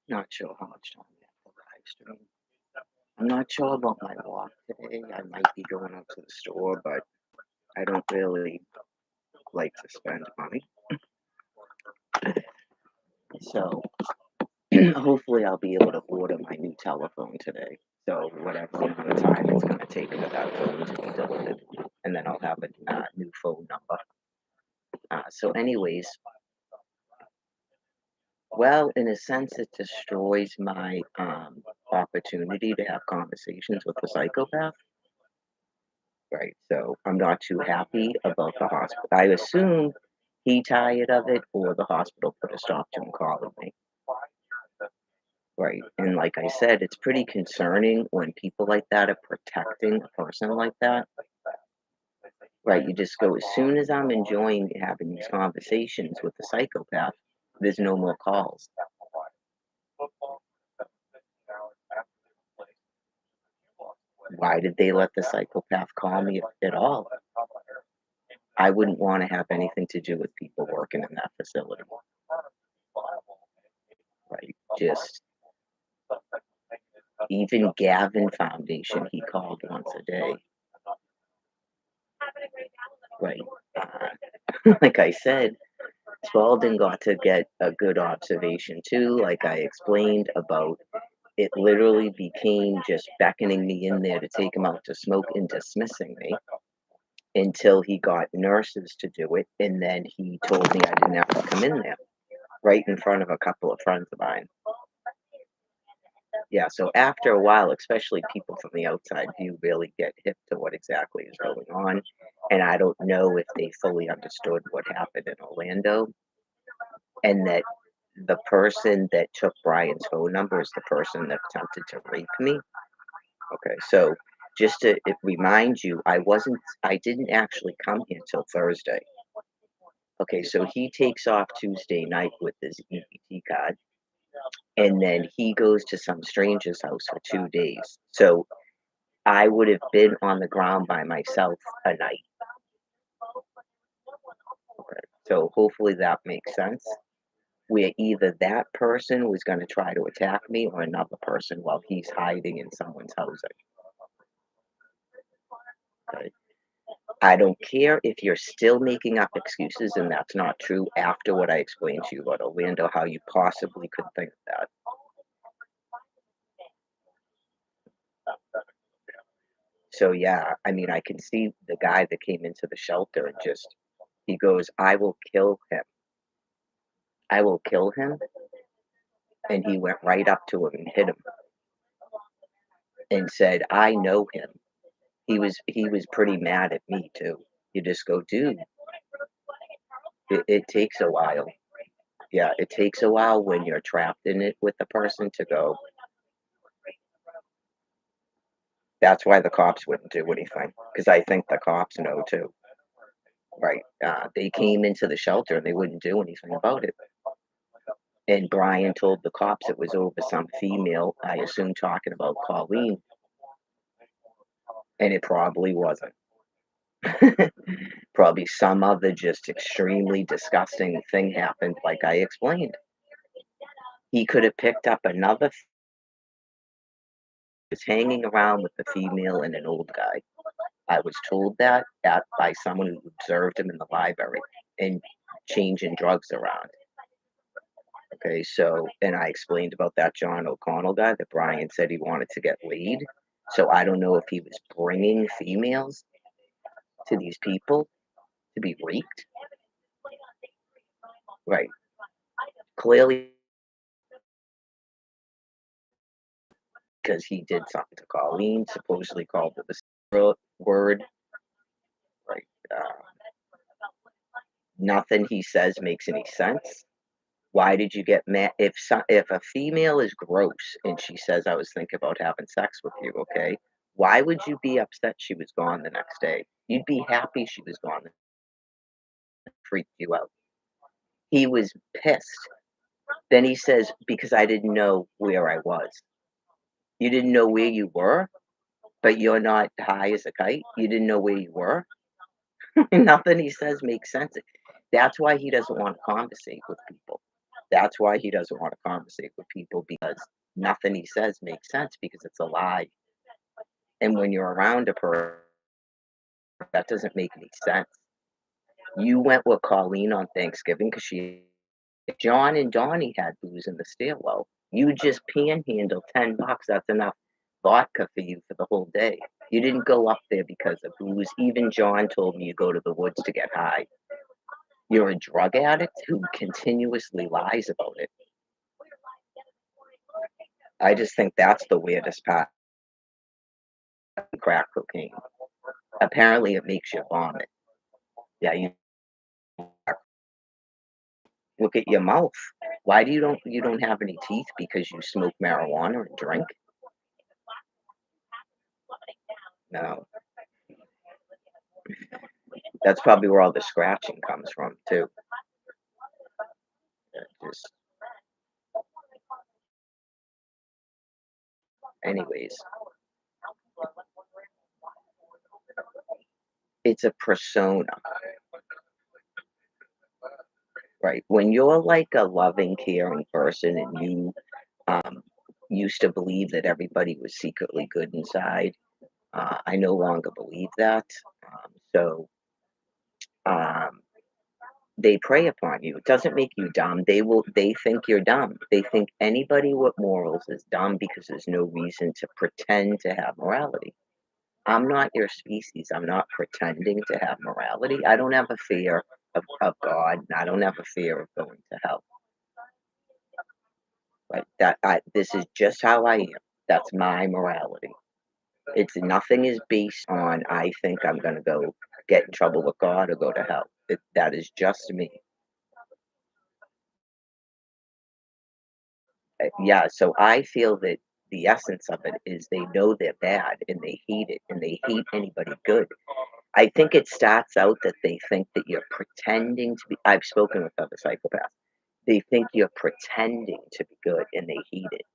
Not sure how much time we have for the live stream. I'm not sure about my walk today. I might be going up to the store, but I don't really like to spend money. So hopefully I'll be able to order my new telephone today. So whatever amount of time it's going to take for that phone to be delivered, and then I'll have a new phone number. So anyways, well, in a sense, it destroys my opportunity to have conversations with the psychopath. Right. So I'm not too happy about the hospital. I assume he tired of it or the hospital put a stop to him calling me. Right. And like I said, it's pretty concerning when people like that are protecting a person like that. Right. You just go, as soon as I'm enjoying having these conversations with the psychopath, there's no more calls. Why did they let the psychopath call me at all? I wouldn't want to have anything to do with people working in that facility. Right. Just even Gavin Foundation, he called once a day. Right. Like I said, Spalding got to get a good observation too. Like I explained about it literally became just beckoning me in there to take him out to smoke and dismissing me until he got nurses to do it. And then he told me I didn't have to come in there right in front of a couple of friends of mine. Yeah, so after a while, especially people from the outside view really get hip to what exactly is going on. And I don't know if they fully understood what happened in Orlando and that the person that took Brian's phone number is the person that attempted to rape me. Okay, so just to remind you, I didn't actually come here till Thursday. Okay, so he takes off Tuesday night with his EBT card, and then he goes to some stranger's house for 2 days. So I would have been on the ground by myself a night. Okay. So hopefully that makes sense. Where either that person was going to try to attack me or another person while he's hiding in someone's housing. Okay. I don't care if you're still making up excuses and that's not true after what I explained to you about Orlando, how you possibly could think that. So yeah, I mean, I can see the guy that came into the shelter and just he goes, "I will kill him. I will kill him." And he went right up to him and hit him and said, "I know him." He was pretty mad at me too. You just go, dude, it takes a while. Yeah, it takes a while when you're trapped in it with the person to go. That's why the cops wouldn't do anything because I think the cops know too. Right. They came into the shelter and they wouldn't do anything about it. And Brian told the cops it was over some female, I assume talking about Colleen, and it probably wasn't. Probably some other just extremely disgusting thing happened, like I explained. He could have picked up another was hanging around with the female and an old guy. I was told that by someone who observed him in the library and changing drugs around. Okay, so and I explained about that John O'Connell guy that Brian said he wanted to get laid. So I don't know if he was bringing females to these people to be raped. Right. Clearly, because he did something to Colleen, supposedly called her the word. Right. Nothing he says makes any sense. Why did you get mad? If a female is gross and she says I was thinking about having sex with you, okay? Why would you be upset she was gone the next day? You'd be happy she was gone. It freaked you out. He was pissed. Then he says, because I didn't know where I was. You didn't know where you were, but you're not high as a kite. You didn't know where you were. Nothing he says makes sense. That's why he doesn't want to conversate with people. That's why he doesn't want to conversate with people because nothing he says makes sense because it's a lie. And when you're around a person that doesn't make any sense. You went with Colleen on Thanksgiving because she John and Donnie had booze in the stairwell. You just panhandled $10. That's enough vodka for you for the whole day. You didn't go up there because of booze. Even John told me you go to the woods to get high. You're a drug addict who continuously lies about it. I just think that's the weirdest part of crack cocaine. Apparently, it makes you vomit. Yeah, you look at your mouth. Why do you don't have any teeth because you smoke marijuana and drink? No, that's probably where all the scratching comes from too. Just anyways, it's a persona, right? When you're like a loving, caring person and you um, used to believe that everybody was secretly good inside, I no longer believe that. So um, they prey upon you. It doesn't make you dumb. They think you're dumb. They think anybody with morals is dumb because there's no reason to pretend to have morality. I'm not your species. I'm not pretending to have morality. I don't have a fear of God, and I don't have a fear of going to hell. Right? This is just how I am. That's my morality. It's nothing is based on I think I'm gonna go get in trouble with God or go to hell. That is just me. Yeah, so I feel that the essence of it is they know they're bad and they hate it and they hate anybody good. I think it starts out that they think that you're pretending to be. I've spoken with other psychopaths. They think you're pretending to be good and they hate it.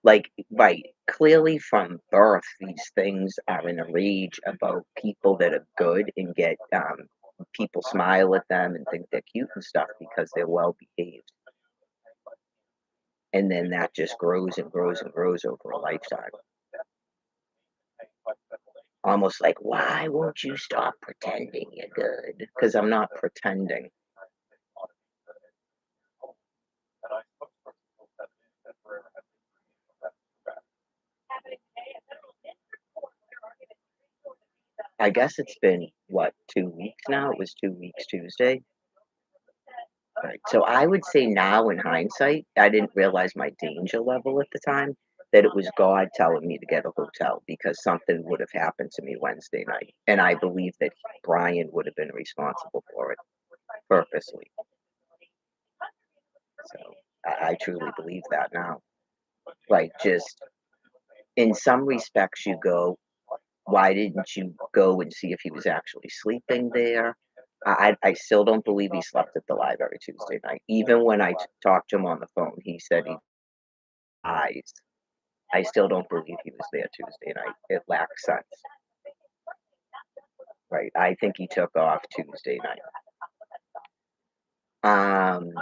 Like, right, clearly from birth, these things are in a rage about people that are good and get people smile at them and think they're cute and stuff because they're well behaved. And then that just grows and grows and grows over a lifetime. Almost like, why won't you stop pretending you're good? Because I'm not pretending. I guess it's been, what, 2 weeks now? It was 2 weeks Tuesday. Right. So I would say now in hindsight, I didn't realize my danger level at the time, that it was God telling me to get a hotel because something would have happened to me Wednesday night. And I believe that Brian would have been responsible for it purposely. So I truly believe that now. Like, just in some respects, you go, why didn't you go and see if he was actually sleeping there? I still don't believe he slept at the library Tuesday night. Even when I talked to him on the phone, he said he eyes. I still don't believe he was there Tuesday night. It lacks sense, right? I think he took off Tuesday night. Um,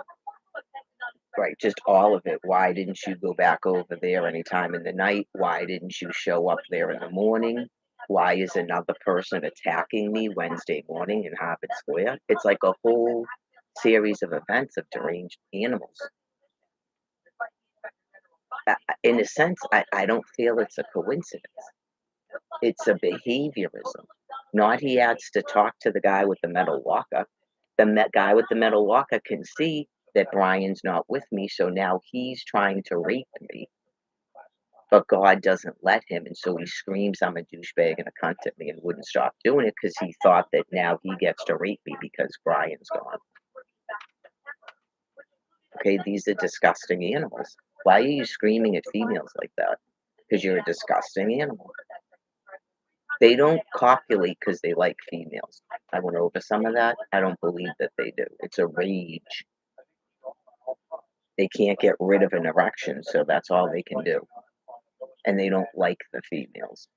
right, just all of it. Why didn't you go back over there anytime in the night? Why didn't you show up there in the morning? Why is another person attacking me Wednesday morning in Harvard Square? It's like a whole series of events of deranged animals. In a sense, I don't feel it's a coincidence. It's a behaviorism. Not he has to talk to the guy with the metal walker. Guy with the metal walker can see that Brian's not with me, so now he's trying to rape me, but God doesn't let him, and so he screams, "I'm a douchebag and a cunt" at me and wouldn't stop doing it because he thought that now he gets to rape me because Brian's gone. Okay, these are disgusting animals. Why are you screaming at females like that? Because you're a disgusting animal. They don't copulate because they like females. I went over some of that. I don't believe that they do. It's a rage. They can't get rid of an erection, so that's all they can do. And they don't like the females.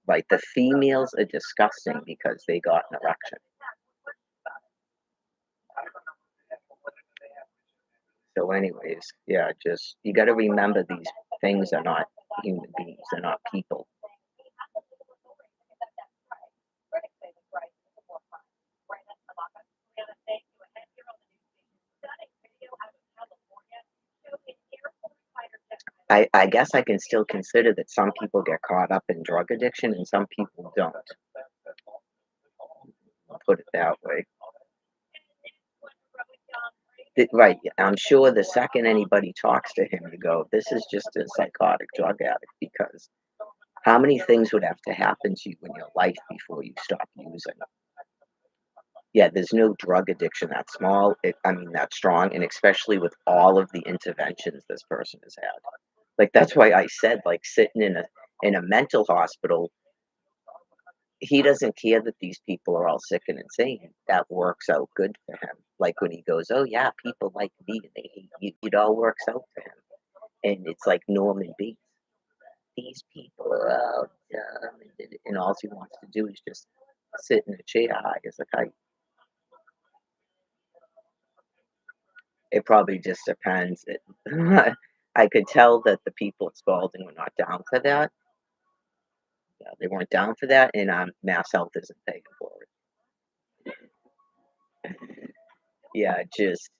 Like the females are disgusting because they got an erection. So anyways, yeah, just you got to remember these things are not human beings, they're not people. I guess I can still consider that some people get caught up in drug addiction and some people don't. I'll put it that way. Right. I'm sure the second anybody talks to him, you go, this is just a psychotic drug addict because how many things would have to happen to you in your life before you stop using? Yeah, there's no drug addiction that small. I mean, that strong, and especially with all of the interventions this person has had. Like that's why I said, like sitting in a mental hospital, he doesn't care that these people are all sick and insane. That works out good for him. Like when he goes, "Oh yeah, people like me and they hate you," it all works out for him. And it's like Norman Bates. These people are all dumb, and all he wants to do is just sit in a chair high as a kite. It probably just depends. I could tell that the people at Spalding were not down for that. Yeah, they weren't down for that, and Mass Health isn't paying for it. Yeah, just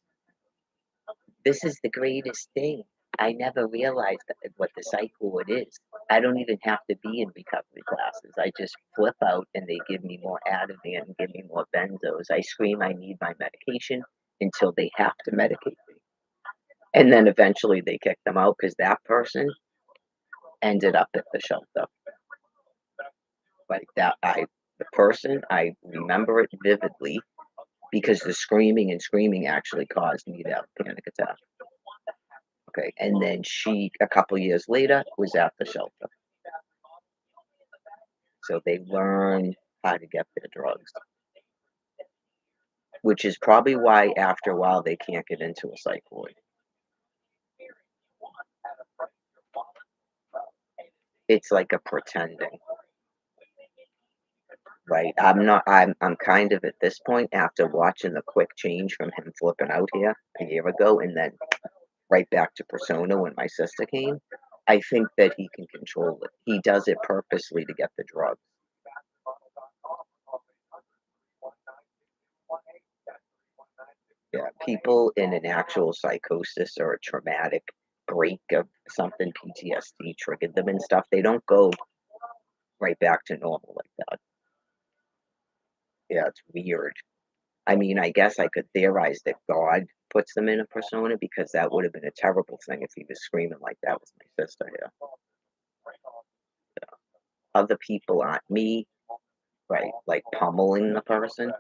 this is the greatest thing. I never realized what the psych ward is. I don't even have to be in recovery classes. I just flip out and they give me more Ativan and give me more benzos. I scream I need my medication until they have to medicate me. And then eventually they kick them out because that person ended up at the shelter. Like that, the person, I remember it vividly because the screaming and screaming actually caused me to have a panic attack. Okay, and then she, a couple years later, was at the shelter. So they learn how to get their drugs, which is probably why after a while they can't get into a psych ward. It's like a pretending, right? I'm kind of at this point after watching the quick change from him flipping out here a year ago and then right back to persona when my sister came. I think that he can control it. He does it purposely to get the drugs. Yeah, people in an actual psychosis or a traumatic break of something, PTSD triggered them and stuff, they don't go right back to normal like that. Yeah, it's weird. I mean, I guess I could theorize that God puts them in a persona because that would have been a terrible thing if he was screaming like that with my sister here. Other people aren't me, right? Like pummeling the person.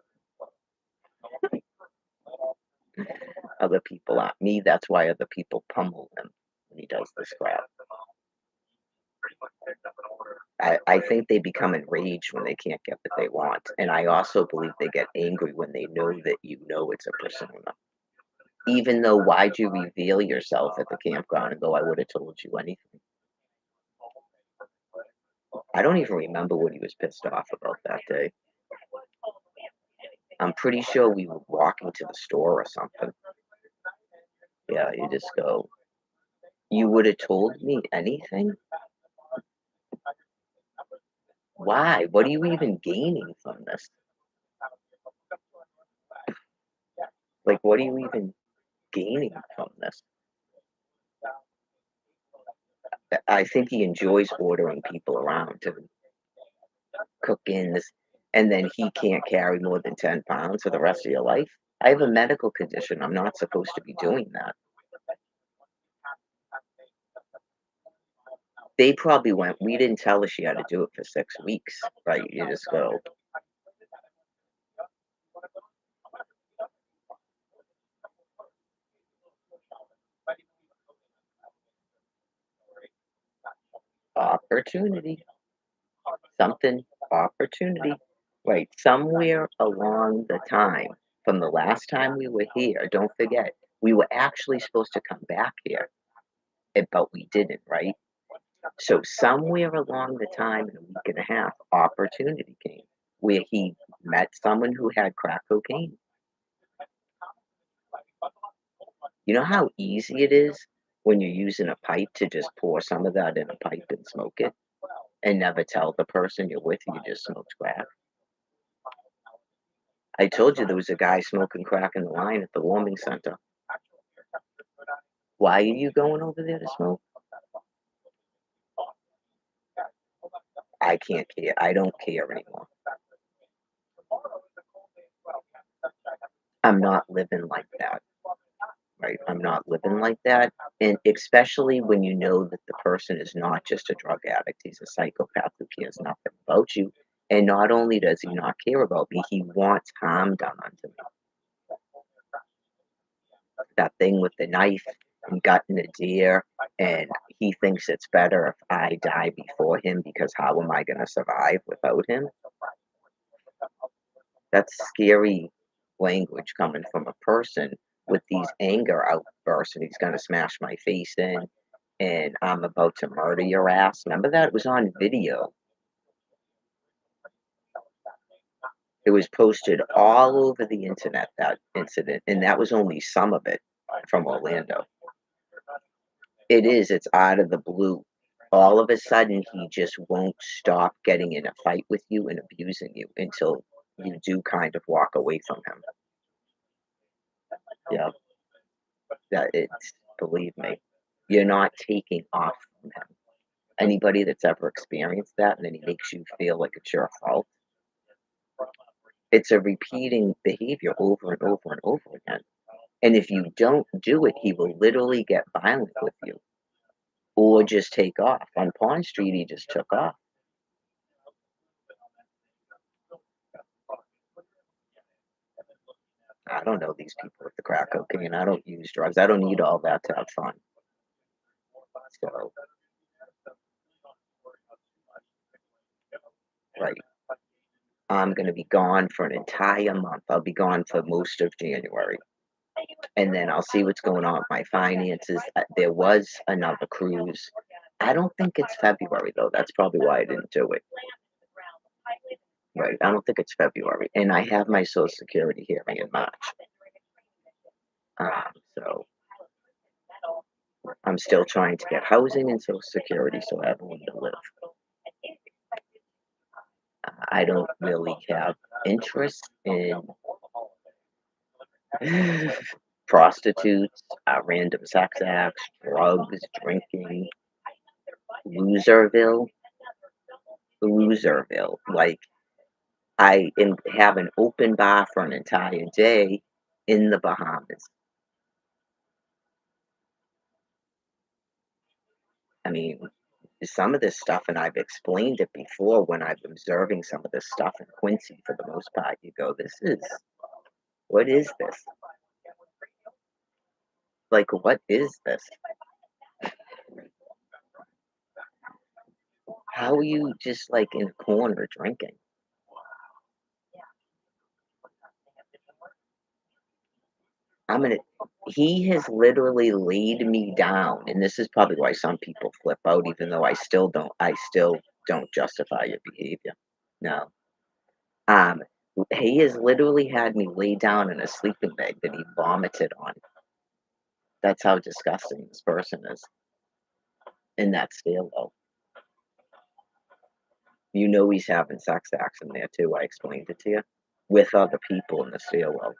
Other people aren't me. That's why other people pummel him when he does this crap. I think they become enraged when they can't get what they want. And I also believe they get angry when they know that you know it's a persona. Even though why'd you reveal yourself at the campground and go, I would have told you anything. I don't even remember what he was pissed off about that day. I'm pretty sure we were walking to the store or something. Yeah, you just go, you would have told me anything? Why? What are you even gaining from this? Like, what are you even gaining from this? I think he enjoys ordering people around to cook in this, and then he can't carry more than 10 pounds for the rest of your life. I have a medical condition. I'm not supposed to be doing that. They probably went, we didn't tell her she had to do it for 6 weeks, right? You just go, opportunity, something, opportunity. Right, somewhere along the time from the last time we were here, don't forget, we were actually supposed to come back here, but we didn't, right? So somewhere along the time in a week and a half, opportunity came where he met someone who had crack cocaine. You know how easy it is when you're using a pipe to just pour some of that in a pipe and smoke it and never tell the person you're with you just smoked crack? I told you there was a guy smoking crack in the line at the warming center. Why are you going over there to smoke? I can't care. I don't care anymore. I'm not living like that, right? I'm not living like that. And especially when you know that the person is not just a drug addict, he's a psychopath who cares nothing about you. And not only does he not care about me, he wants harm done unto me. That thing with the knife and gutting a deer, and he thinks it's better if I die before him because how am I going to survive without him? That's scary language coming from a person with these anger outbursts, and he's gonna smash my face in, and I'm about to murder your ass. Remember that? It was on video. It was posted all over the internet, that incident, and that was only some of it from Orlando. It is, it's out of the blue. All of a sudden, he just won't stop getting in a fight with you and abusing you until you do kind of walk away from him. Yeah. That it's believe me, you're not taking off from him. Anybody that's ever experienced that and then he makes you feel like it's your fault, it's a repeating behavior over and over and over again. And if you don't do it, he will literally get violent with you or just take off. On Pond Street, he just took off. I don't know these people with the crack cocaine. I don't use drugs. I don't need all that to have fun. So, right. I'm going to be gone for an entire month. I'll be gone for most of January. And then I'll see what's going on with my finances. There was another cruise. I don't think it's February though. That's probably why I didn't do it. Right. I don't think it's February. And I have my Social Security hearing in March. So I'm still trying to get housing and Social Security so I have a way to live. I don't really have interest in prostitutes, random sex acts, drugs, drinking, loserville, loserville. Like have an open bar for an entire day in the Bahamas. I mean, some of this stuff, and I've explained it before when I'm observing some of this stuff in Quincy for the most part, you go, what is this? Like, what is this? How are you just like in a corner drinking? I'm gonna He has literally laid me down, and this is probably why some people flip out, even though I still don't justify your behavior. No. Um, he has literally had me lay down in a sleeping bag that he vomited on. That's how disgusting this person is in that stairwell. You know he's having sex acts in there too. I explained it to you with other people in the stairwell.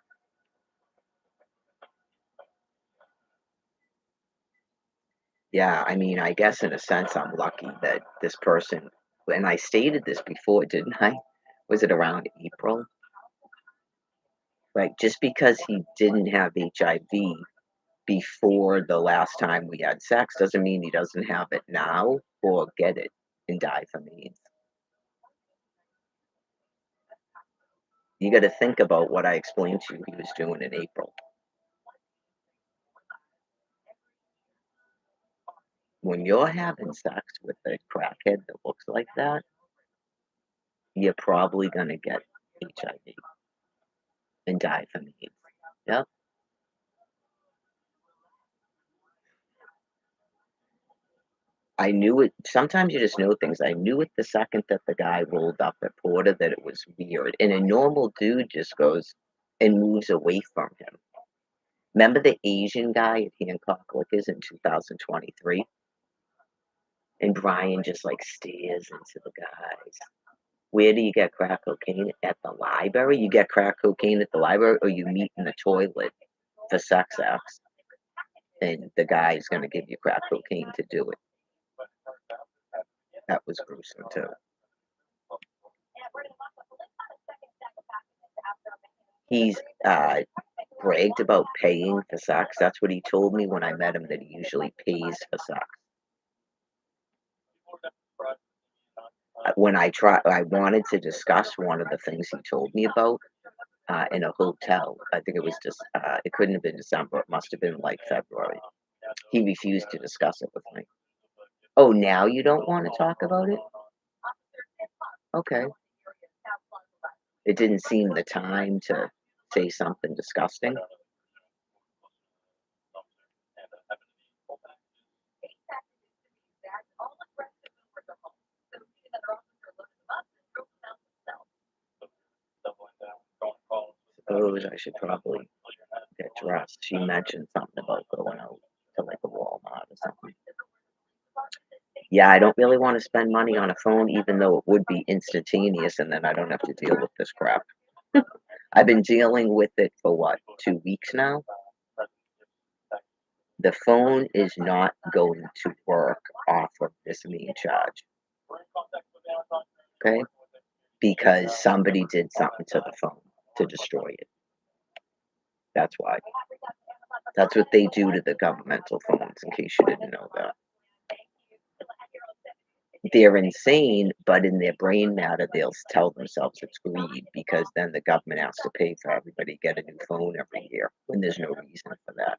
Yeah, I mean, I guess in a sense I'm lucky that this person, and I stated this before, didn't I? Was it around April? Right, just because he didn't have HIV before the last time we had sex doesn't mean he doesn't have it now or get it and die from AIDS. You got to think about what I explained to you he was doing in April. When you're having sex with a crackhead that looks like that, you're probably going to get HIV and die from AIDS. Yep. I knew it. Sometimes you just know things. I knew it the second that the guy rolled up at Porter that it was weird. And a normal dude just goes and moves away from him. Remember the Asian guy at Hancock Liquors in 2023? And Brian just like stares into the guys. Where do you get crack cocaine? At the library? You get crack cocaine at the library, or you meet in the toilet for sex acts, and the guy's gonna give you crack cocaine to do it. That was gruesome too. He's bragged about paying for sex. That's what he told me when I met him, that he usually pays for sex. When I wanted to discuss one of the things he told me about in a hotel. I think it was just, it couldn't have been December. It must have been like February. He refused to discuss it with me. Oh, now you don't want to talk about it? Okay. It didn't seem the time to say something disgusting. Suppose I should probably get dressed. She mentioned something about going out to like a Walmart or something. Yeah, I don't really want to spend money on a phone, even though it would be instantaneous, and then I don't have to deal with this crap. I've been dealing with it for what, 2 weeks now? The phone is not going to work off of this main charge. Okay? Because somebody did something to the phone to destroy it. That's why. That's what they do to the governmental phones, in case you didn't know that. They're insane, but in their brain matter, they'll tell themselves it's greed, because then the government has to pay for everybody to get a new phone every year when there's no reason for that.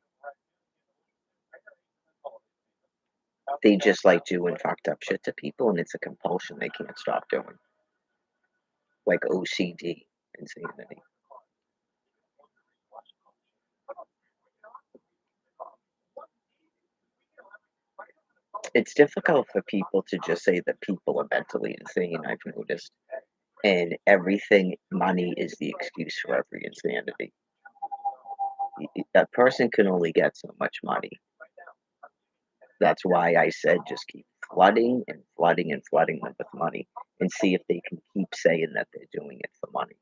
They just like doing fucked up shit to people, and it's a compulsion they can't stop doing. Like OCD, insanity. It's difficult for people to just say that people are mentally insane, I've noticed. And everything, money is the excuse for every insanity. A person can only get so much money. That's why I said just keep flooding and flooding and flooding them with money, and see if they can keep saying that they're doing it for money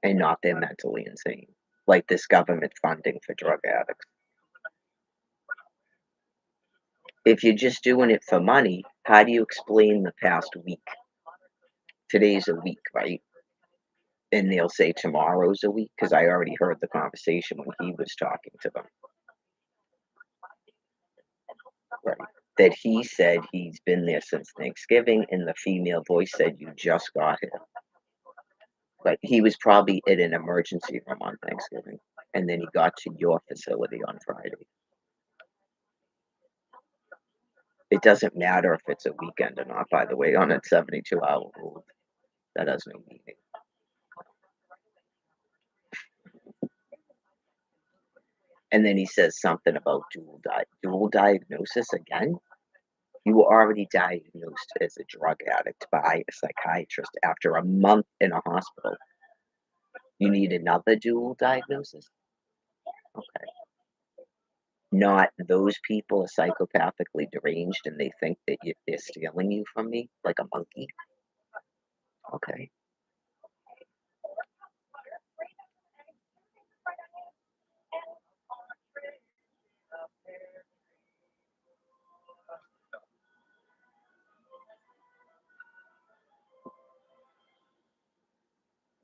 and not they're mentally insane. Like this government funding for drug addicts. If you're just doing it for money, how do you explain the past week? Today's a week, right? And they'll say tomorrow's a week, because I already heard the conversation when he was talking to them. Right. That he said he's been there since Thanksgiving, and the female voice said you just got here. But he was probably in an emergency room on Thanksgiving, and then he got to your facility on Friday. It doesn't matter if it's a weekend or not, by the way, on a 72-hour rule. That has no meaning. And then he says something about dual diagnosis again. You were already diagnosed as a drug addict by a psychiatrist after a month in a hospital. You need another dual diagnosis? Okay. Not those people are psychopathically deranged and they think that they're stealing you from me like a monkey? Okay.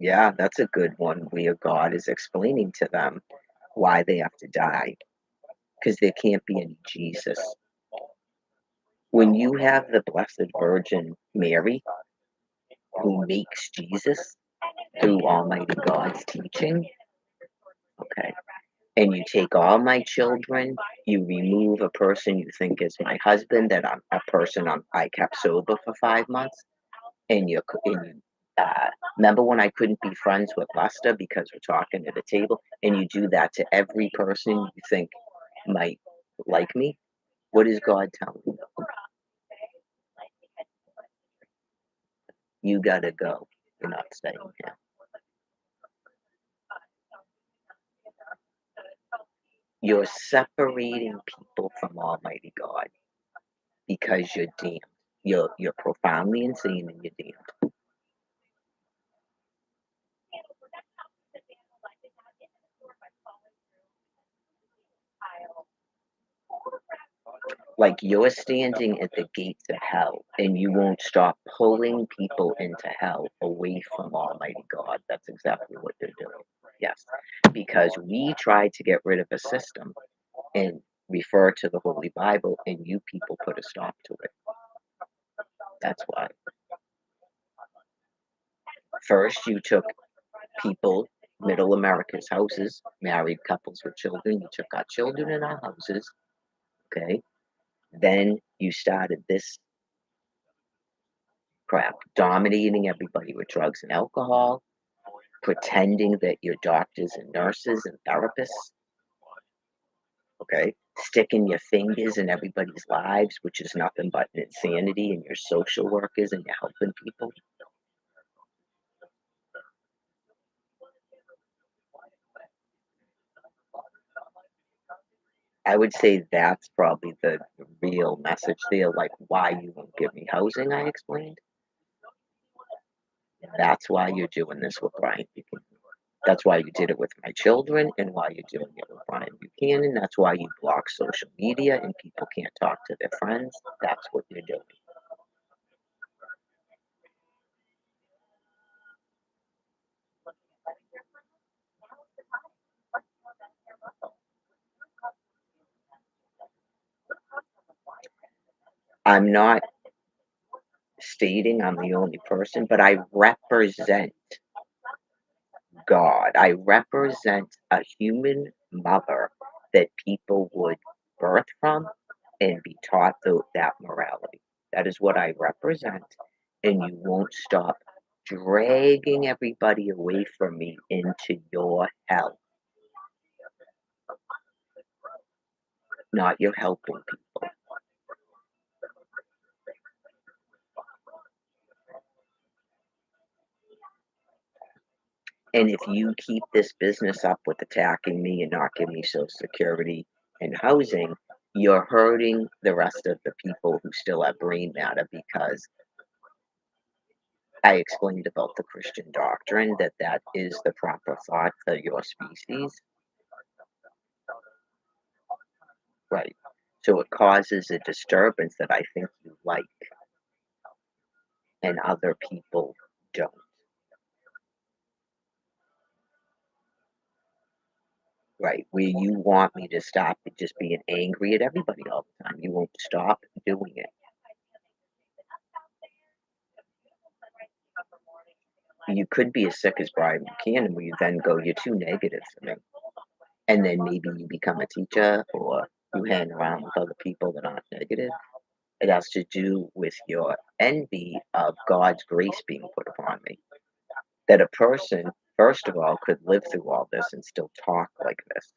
Yeah, that's a good one where God is explaining to them why they have to die, because there can't be any Jesus. When you have the Blessed Virgin Mary, who makes Jesus through Almighty God's teaching, okay, and you take all my children, you remove a person you think is my husband, that I'm a person I kept sober for 5 months, and remember when I couldn't be friends with Lester because we're talking at a table, and you do that to every person you think might like me? What is God telling you? You gotta go. You're not staying here. You're separating people from Almighty God because you're damned. You're profoundly insane and you're damned. Like you're standing at the gates of hell and you won't stop pulling people into hell away from Almighty God. That's exactly what you're doing. Yes. Because we tried to get rid of a system and refer to the Holy Bible, and you people put a stop to it. That's why. First, you took people, middle America's houses, married couples with children. You took our children in our houses. Okay. Then you started this crap, dominating everybody with drugs and alcohol, pretending that you're doctors and nurses and therapists. Okay. Sticking your fingers in everybody's lives, which is nothing but insanity, and you're social workers and you're helping people. I would say that's probably the real message there, like why you won't give me housing, I explained. That's why you're doing this with Brian Buchanan. That's why you did it with my children and why you're doing it with Brian Buchanan. That's why you block social media and people can't talk to their friends. That's what you're doing. I'm not stating I'm the only person, but I represent God. I represent a human mother that people would birth from and be taught that morality. That is what I represent, and you won't stop dragging everybody away from me into your hell. Not you're helping people. And if you keep this business up with attacking me and not giving me Social Security and housing, you're hurting the rest of the people who still have brain matter, because I explained about the Christian doctrine that that is the proper thought for your species. Right. So it causes a disturbance that I think you like and other people don't. Right. Where you want me to stop just being angry at everybody all the time. You won't stop doing it. You could be as sick as Brian Buchanan, where you then go, you're too negative for me. And then maybe you become a teacher or you hang around with other people that aren't negative. It has to do with your envy of God's grace being put upon me. That a person, first of all, could live through all this and still talk like this.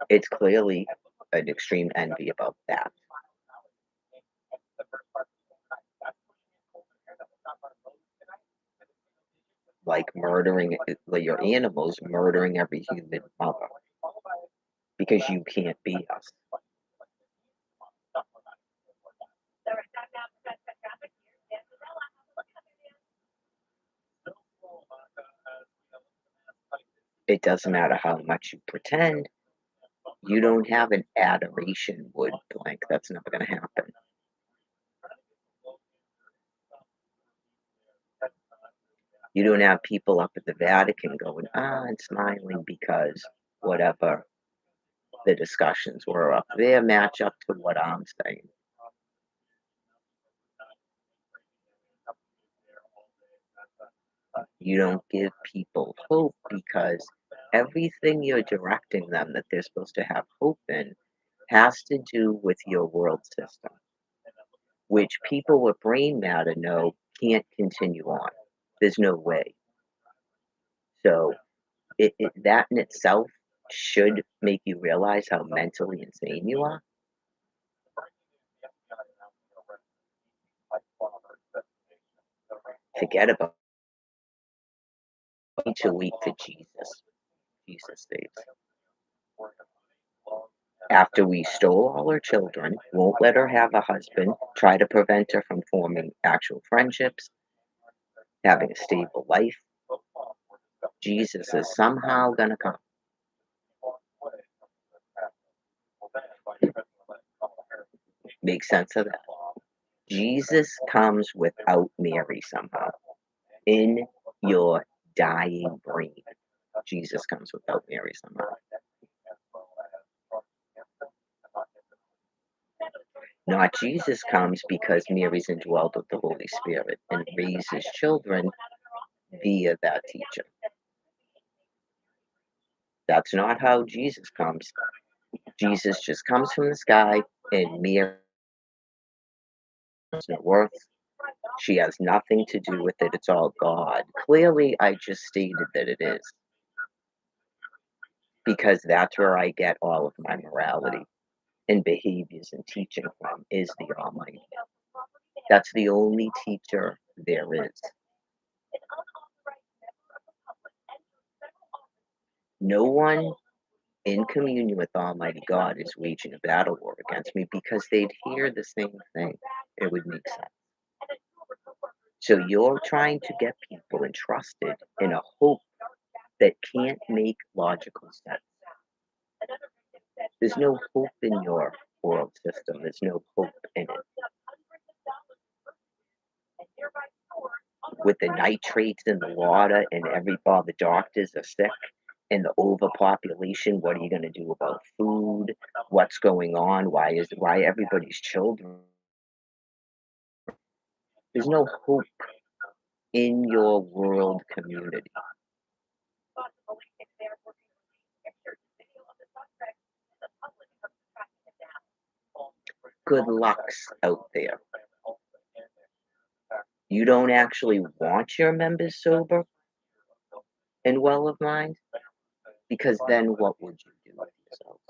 It's clearly an extreme envy about that. Like murdering like your animals, murdering every human mother because you can't be us. It doesn't matter how much you pretend. You don't have an adoration wood blank. That's never going to happen. You don't have people up at the Vatican going, and smiling because whatever the discussions were up there match up to what I'm saying. You don't give people hope because everything you're directing them that they're supposed to have hope in has to do with your world system, which people with brain matter know can't continue on. There's no way. So that in itself should make you realize how mentally insane you are. forget about to wait for Jesus. Jesus saves. After we stole all her children, won't let her have a husband, try to prevent her from forming actual friendships, having a stable life, Jesus is somehow going to come. Make sense of that. Jesus comes without Mary somehow. In your dying brain, Jesus comes without Mary somehow. Not Jesus comes because Mary's indwelled with the Holy Spirit and raises children via that teacher. That's not how Jesus comes. Jesus just comes from the sky and Mary has no worth. She has nothing to do with it. It's all God. Clearly, I just stated that it is. Because that's where I get all of my morality and behaviors and teaching from is the Almighty. That's the only teacher there is. No one in communion with Almighty God is waging a battle war against me because they'd hear the same thing. It would make sense. So you're trying to get people entrusted in a hope that can't make logical sense. There's no hope in your world system. There's no hope in it. With the nitrates in the water and all the doctors are sick and the overpopulation, what are you going to do about food? What's going on? Why everybody's children? There's no hope in your world community. Good luck's out there. You don't actually want your members sober and well of mind, because then what would you do with yourself?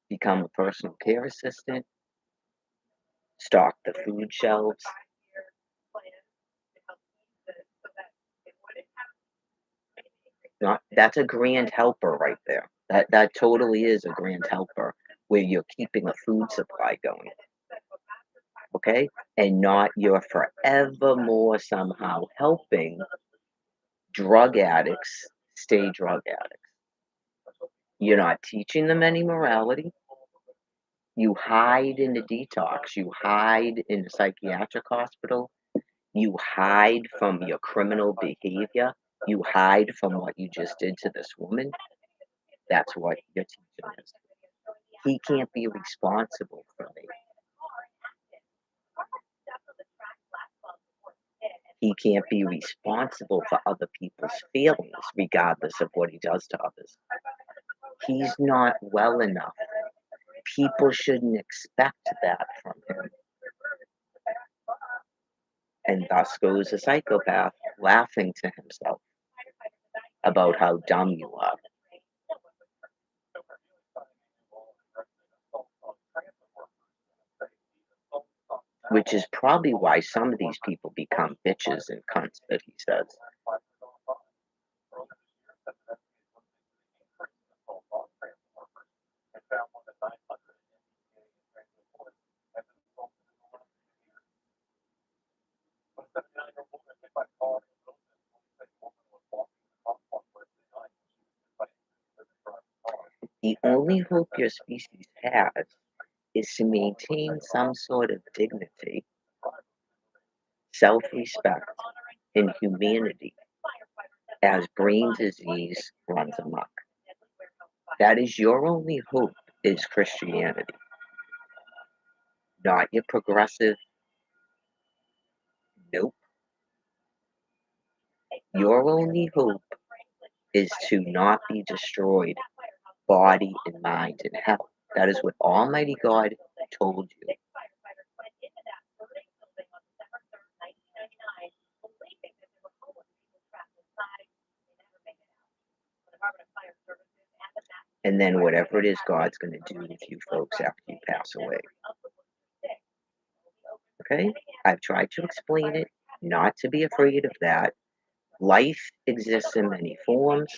Become a personal care assistant, stock the food shelves. That's a grand helper right there. That totally is a grand helper where you're keeping a food supply going. Okay? And not you're forevermore somehow helping drug addicts stay drug addicts. You're not teaching them any morality. You hide in the detox. You hide in the psychiatric hospital. You hide from your criminal behavior. You hide from what you just did to this woman. That's what your teacher is. He can't be responsible for me. He can't be responsible for other people's feelings, regardless of what he does to others. He's not well enough. People shouldn't expect that from him. And thus goes a psychopath laughing to himself about how dumb you are. Which is probably why some of these people become bitches and cunts that he says. The only hope your species has is to maintain some sort of dignity, self-respect, and humanity as brain disease runs amok. That is your only hope is Christianity, not your progressive. Nope. Your only hope is to not be destroyed, body and mind in hell. That is what Almighty God told you. And then whatever it is God's going to do with you folks after you pass away. Okay? I've tried to explain it, not to be afraid of that. Life exists in many forms.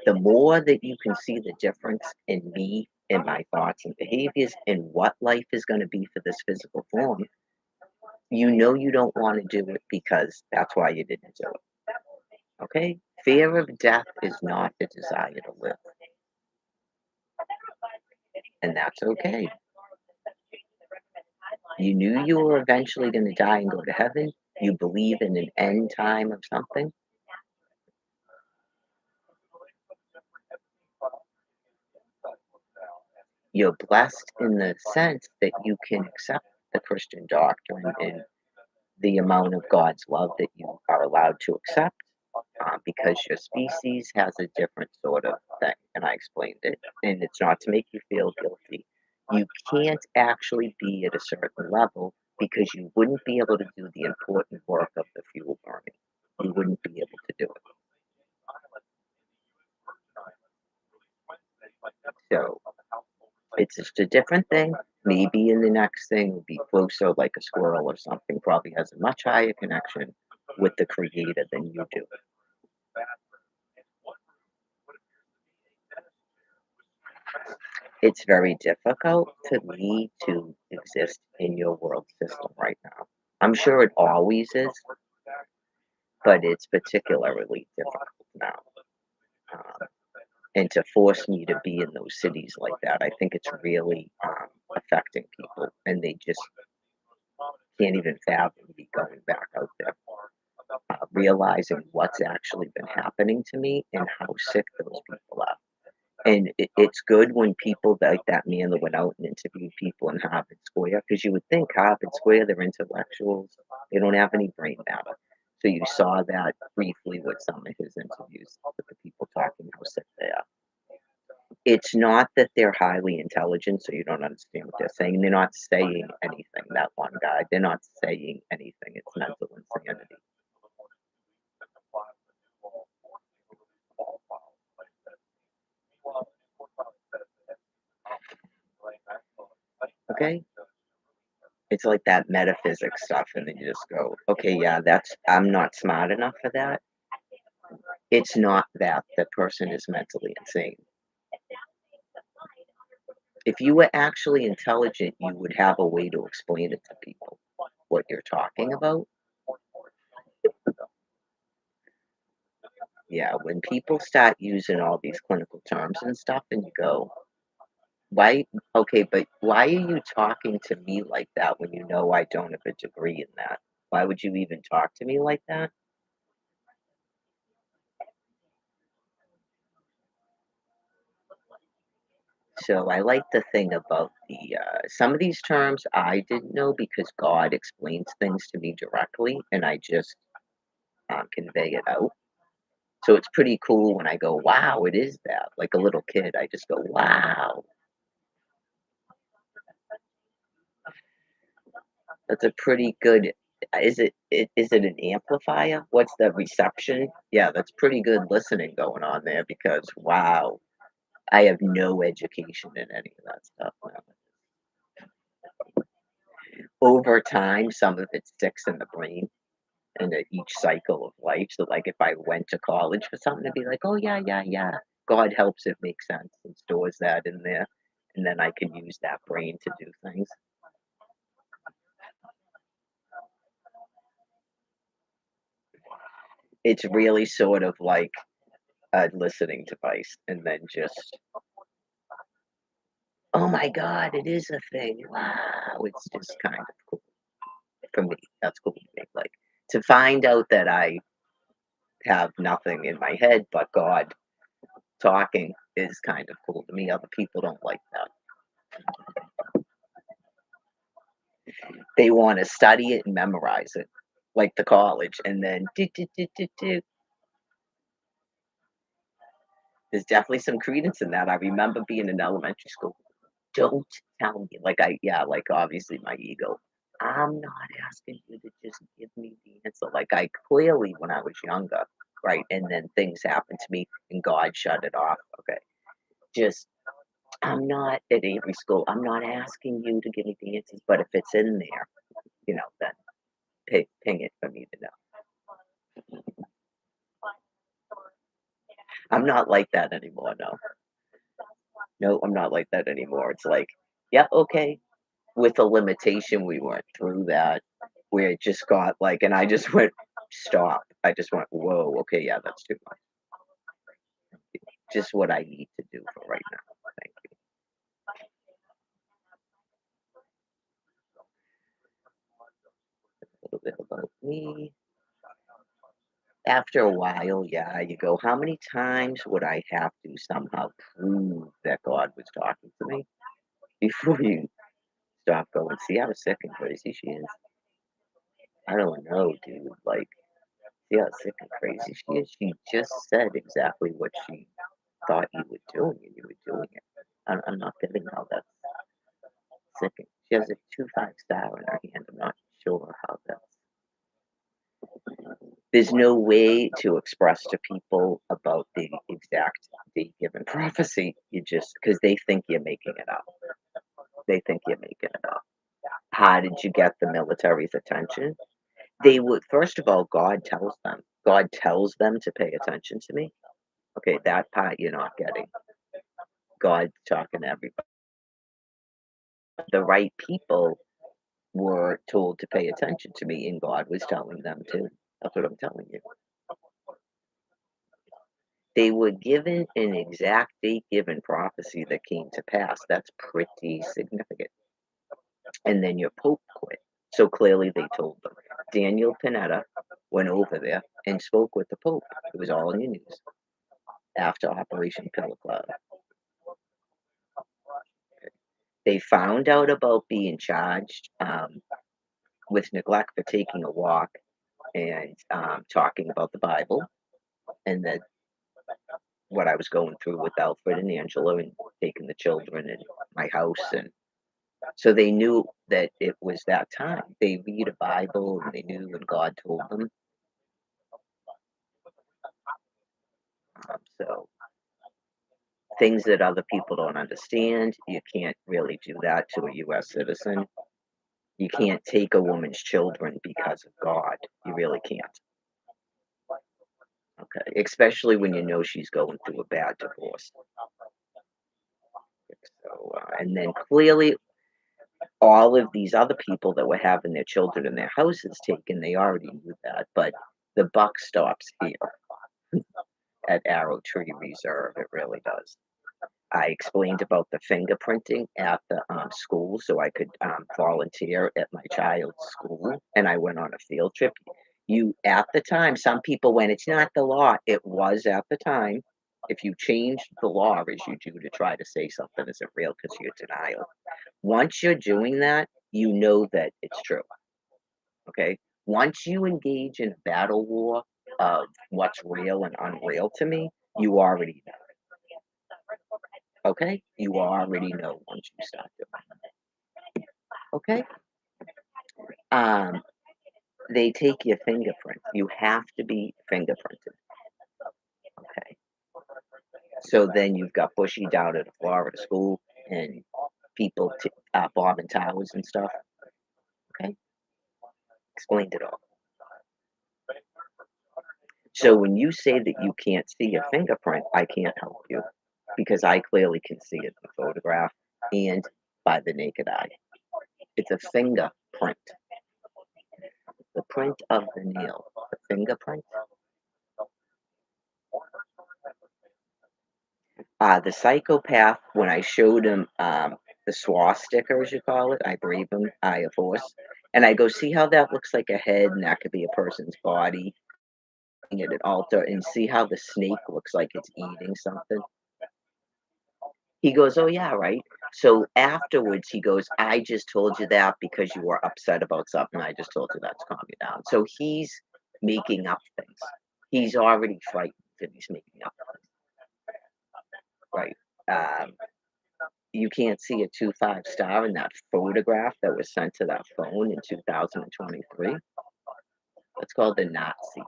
The more that you can see the difference in me and my thoughts and behaviors and what life is going to be for this physical form, you know you don't want to do it because that's why you didn't do it. Okay? Fear of death is not the desire to live, and that's okay. You knew you were eventually going to die and go to heaven. You believe in an end time of something. You're blessed in the sense that you can accept the Christian doctrine and the amount of God's love that you are allowed to accept because your species has a different sort of thing. And I explained it. And it's not to make you feel guilty. You can't actually be at a certain level because you wouldn't be able to do the important work of the fuel burning. You wouldn't be able to do it. So it's just a different thing. Maybe in the next thing will be closer, like a squirrel or something. Probably has a much higher connection with the creator than you do. It's very difficult to me to exist in your world system right now. I'm sure it always is, but it's particularly difficult now. Um, and to force me to be in those cities like that, I think it's really affecting people, and they just can't even fathom me going back out there, realizing what's actually been happening to me and how sick those people are. And it's good when people like that man that went out and interviewed people in Harvard Square, because you would think Harvard Square, they're intellectuals, they don't have any brain matter. So you saw that briefly with some of his interviews with the people talking how sick they are. It's not that they're highly intelligent, so you don't understand what they're saying. They're not saying anything, that one guy. They're not saying anything. It's mental insanity. Okay? It's like that metaphysics stuff, and then you just go, okay, yeah, I'm not smart enough for that. It's not that the person is mentally insane. If you were actually intelligent, you would have a way to explain it to people what you're talking about. Yeah, when people start using all these clinical terms and stuff, and you go, why? Okay, but why are you talking to me like that when you know I don't have a degree in that? Why would you even talk to me like that? So I like the thing about some of these terms I didn't know because God explains things to me directly, and I just convey it out. So it's pretty cool when I go, "Wow, it is that." Like a little kid, I just go, "Wow, that's a pretty good." Is it an amplifier? What's the reception? Yeah, that's pretty good listening going on there because wow, I have no education in any of that stuff. No. Over time, some of it sticks in the brain and at each cycle of life. So, like, if I went to college for something, to be like, "Oh yeah, yeah, yeah." God helps it make sense and stores that in there, and then I can use that brain to do things. It's really sort of like a listening device, and then just, "Oh my god, it is a thing. Wow." It's just kind of cool for me. That's cool to me. Like to find out that I have nothing in my head but God talking is kind of cool to me. Other people don't like that. They wanna study it and memorize it, like the college, and then do, do, do, do, do. There's definitely some credence in that. I remember being in elementary school. Don't tell me, like, yeah, like, obviously my ego. I'm not asking you to just give me the answer. Like, I clearly, when I was younger, right, and then things happened to me and God shut it off. Okay, just I'm not at every school. I'm not asking you to give me the answers, but if it's in there, then ping it for me to know. I'm not like that anymore. No, no, I'm not like that anymore. It's like, yeah, okay. With a limitation, we went through that where it just got like, and I just went, stop. I just went, whoa, okay, yeah, that's too much. Just what I need to do for right now. Thank you. A little bit about me. After a while, yeah, you go, how many times would I have to somehow prove that God was talking to me before you stop going, see how sick and crazy she is? I don't know, dude. Like, see how sick and crazy she is? She just said exactly what she thought you were doing, and you were doing it. I'm not getting how that's sickening. She has a 2 5 star in her hand. I'm not sure how that's. There's no way to express to people about the exact date given prophecy. You just because they think you're making it up. They think you're making it up. How did you get the military's attention? They would first of all, God tells them. God tells them to pay attention to me. Okay, that part you're not getting. God's talking to everybody. The right people were told to pay attention to me, and God was telling them to. That's what I'm telling you. They were given an exact date given prophecy that came to pass. That's pretty significant. And then your Pope quit. So clearly they told them. Daniel Panetta went over there and spoke with the Pope. It was all in your news after Operation Pillar Cloud. They found out about being charged with neglect for taking a walk and talking about the Bible, and that what I was going through with Alfred and Angela and taking the children in my house. And so they knew that it was that time. They read a Bible and they knew when God told them. So things that other people don't understand, you can't really do that to a U.S. citizen. You can't take a woman's children because of God. You really can't. Okay, especially when you know she's going through a bad divorce. So, and then clearly, all of these other people that were having their children in their houses taken, they already knew that. But the buck stops here at Arrow Tree Reserve. It really does. I explained about the fingerprinting at the school so I could volunteer at my child's school, and I went on a field trip. You, at the time, some people went, it's not the law. It was at the time. If you change the law as you do to try to say something isn't real because you're denial, once you're doing that, you know that it's true. Okay? Once you engage in a battle war of what's real and unreal to me, you already know. Okay? You already know once you start doing it. Okay? Um, they take your fingerprint. You have to be fingerprinted. Okay. So then you've got Bushy down at a Florida school and people bombing towers and stuff. Okay. Explained it all. So when you say that you can't see a fingerprint, I can't help you because I clearly can see it in the photograph and by the naked eye. It's a fingerprint. The print of the nail. The fingerprint. The psychopath, when I showed him the swastika, as you call it, I brave him, Eye of Horse, and I go, see how that looks like a head and that could be a person's body at an altar, and see how the snake looks like it's eating something? He goes, oh, yeah, right. So afterwards, he goes, I just told you that because you were upset about something. I just told you that to calm you down. So he's making up things. He's already frightened and he's making up things. Right. Um, you can't see a 2 5 star in that photograph that was sent to that phone in 2023. That's called the Nazi.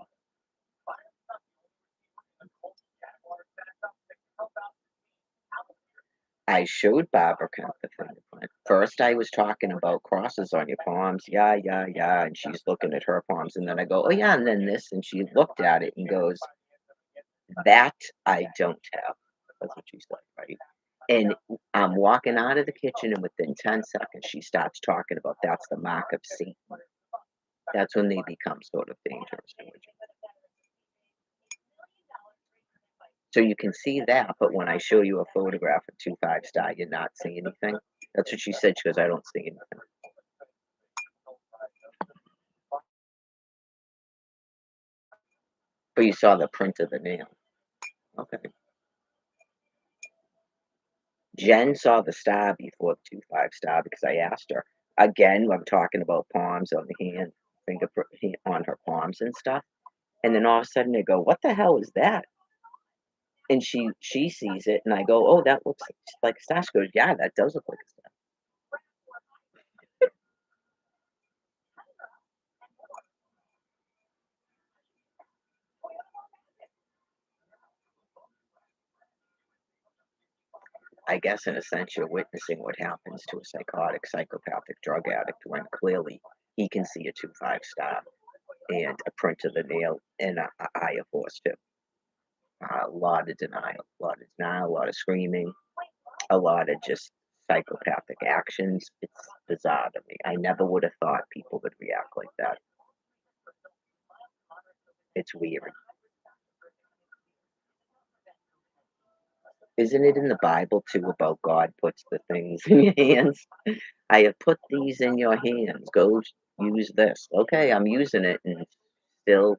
I showed Barbara Kemp the fingerprint. First, I was talking about crosses on your palms. Yeah, yeah, yeah. And she's looking at her palms. And then I go, oh, yeah. And then this. And she looked at it and goes, that I don't have. That's what she said, right? And I'm walking out of the kitchen, and within 10 seconds, she starts talking about that's the mark of Satan. That's when they become sort of dangerous towards you. So you can see that, but when I show you a photograph of 2 5-star, you're not seeing anything. That's what she said. She goes, I don't see anything. But you saw the print of the nail. Okay. Jen saw the star before the 2 5-star because I asked her. Again, I'm talking about palms on the hand, fingerprint on her palms and stuff. And then all of a sudden they go, what the hell is that? And she sees it, and I go, oh, that looks like a star. She goes, yeah, that does look like a star. I guess in a sense you're witnessing what happens to a psychotic, psychopathic drug addict when clearly he can see a 2 5-star and a print of the nail and a eye of horse too. A lot of denial, a lot of screaming, a lot of just psychopathic actions. It's bizarre to me. I never would have thought people would react like that. It's weird. Isn't it in the Bible too about God puts the things in your hands? I have put these in your hands. Go use this. Okay, I'm using it and still,